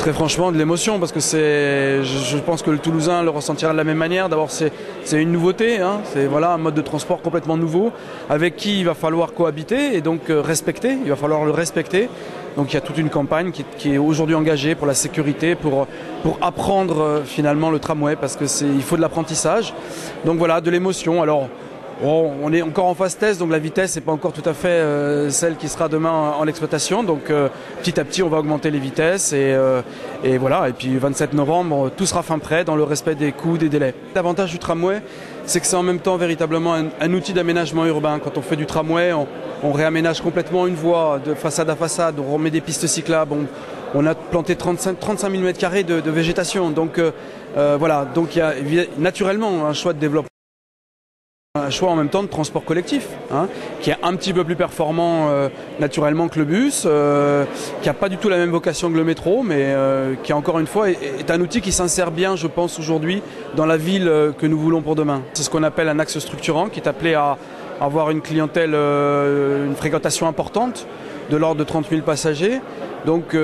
Très franchement, de l'émotion, parce que je pense que le Toulousain le ressentira de la même manière. D'abord, c'est une nouveauté, hein. C'est voilà, un mode de transport complètement nouveau, avec qui il va falloir cohabiter et donc respecter. Il va falloir le respecter. Donc il y a toute une campagne qui est aujourd'hui engagée pour la sécurité, pour apprendre finalement le tramway, parce que il faut de l'apprentissage. Donc voilà, de l'émotion. Alors, bon, on est encore en phase test, donc la vitesse n'est pas encore tout à fait celle qui sera demain en exploitation. Donc petit à petit, on va augmenter les vitesses et voilà. Et puis 27 novembre, tout sera fin prêt dans le respect des coûts, des délais. L'avantage du tramway, c'est que c'est en même temps véritablement un outil d'aménagement urbain. Quand on fait du tramway, on réaménage complètement une voie de façade à façade, on remet des pistes cyclables. On a planté 35 000 m² de végétation. Donc voilà, donc il y a naturellement un choix de développement. Un choix en même temps de transport collectif, hein, qui est un petit peu plus performant naturellement que le bus, qui n'a pas du tout la même vocation que le métro, mais qui encore une fois est un outil qui s'insère bien, je pense, aujourd'hui dans la ville que nous voulons pour demain. C'est ce qu'on appelle un axe structurant, qui est appelé à avoir une clientèle, une fréquentation importante, de l'ordre de 30 000 passagers. Donc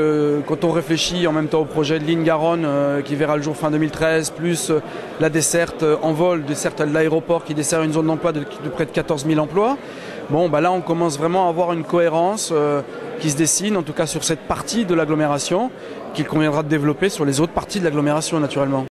quand on réfléchit en même temps au projet de ligne Garonne qui verra le jour fin 2013, plus la desserte en vol, desserte de l'aéroport qui dessert une zone d'emploi de près de 14 000 emplois, bon, bah là on commence vraiment à avoir une cohérence qui se dessine, en tout cas sur cette partie de l'agglomération, qu'il conviendra de développer sur les autres parties de l'agglomération naturellement.